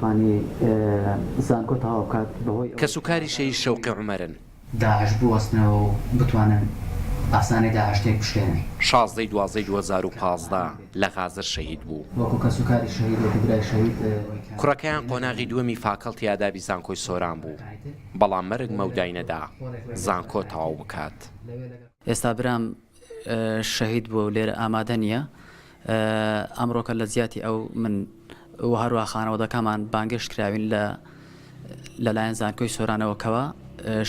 بتواني زانکۆ تەواو بکات بەهۆی کە سوکاری شەهید شەوقی عومەرن. داعش بوەستنەوە و بتوانن ئاسانی داعشتێک بشکێنن. 16/12/2015 لە غازر شەهید بوو. وەکو کە سوکاری شەهید وەکو برای شەهید کوڕەکەیان قۆناغی دووەمی فاکەڵ تیادابی زانکۆی سۆران بوو، بەڵام مەرگ مەودای نەدا زانکۆ تەواو بکات. ئێستا برام شەهید بووە و لێرە ئامادە نییە. ئەمڕۆکە لە زیاتی ئەو من و هەروە خانەوەدەکەمان بانگشت کراوین لەلایەن زانکۆی سۆرانەوەکەوە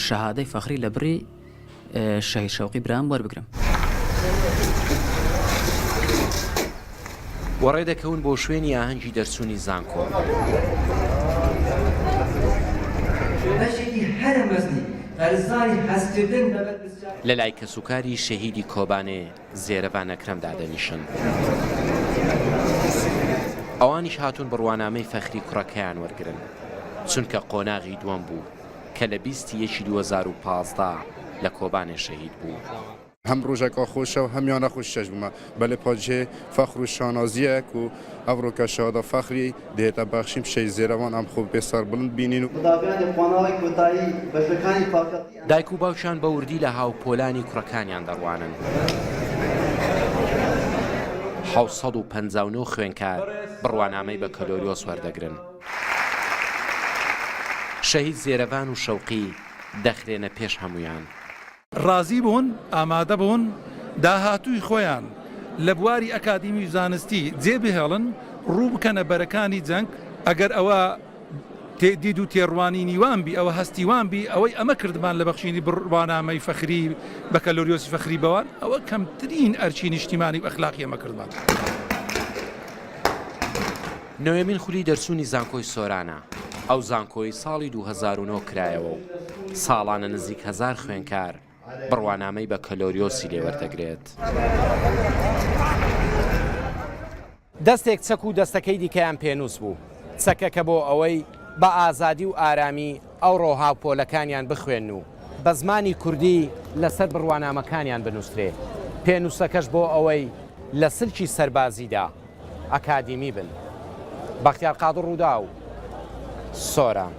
شەهادەی فەخری لە بڕی شەهید شەوقی برام وەربگرم. وەڕێ دەکەون بۆ شوێنی ئاهەنگی دەرچوونی زانکۆ. لە لای کە سوکاری شەهیدی کۆبانێ زێرەبان ئەکرەم دادەنیشن. ئەوانیش هاتوون بڕوانامەی فەخری کوڕەکەیان وەرگرن، چونکە قۆناغی دووەم بوو کە لە 20/1/2015 لە کۆبانێ شەهید بوو. هەم ڕۆژێکا خۆشە و هەمیان نەخۆشەش بوومە بەلێ پاجێ فەخر و شانازیەک و ئەڤڕۆکە شەهادە فەخری دێتە بەخشیم شەی زێرەوان ئەم خۆ بێسەر بڵند بینین و دایک و باوشان بە وردی لە هاوپۆلانی کوڕەکانیان دەڕوانن. 759 خوێنکار بڕوانامەی بە کەلۆریۆس وەردەگرن. شەهید زێرەبان و شەوقی دەخرێنە پێش هەمویان. ڕازی بوون، ئامادە بوون داهاتووی خۆیان لە بواری ئەکادیمی زانستی جێبهێڵن ڕوو بکەنە بەرەکانی جەنگ. ئەگەر ئەوە تێدید و تێڕوانی نیوانبی ئەوە هەستیوانبی ئەوەی ئەمە کردمان لە بەخشینی بڕوانامەی فەخری بە کەلۆریۆسی فەخری بەوان ئەوە کەمترین ئەرچی نیشتیمانی و ئەخلاقی ئەمە کردمان. نوێمین خولی دەرچوونی زانکۆی سۆرانە. ئەو زانکۆی ساڵی 2009 کرایەوە و ساڵانە نزیک 1000 خوێنکار بڕوانامەی بە کەلۆریۆسی لێوەردەگرێت. دەستێک چەک و دەستەکەی دیکەیان پێنووس بوو، چەکەکە بۆ ئەوەی بە ئازادی و ئارامی ئەو ڕۆهاوپۆلەکانیان بخوێن و بە زمانی کوردی لەسەر بڕوانامەکانیان بنووسرێ. پێنووسەکەش بۆ ئەوەی لە سلکی سەربازیدا ئەکادیمی بن. بەختیار قادر ڕوودا و سۆران.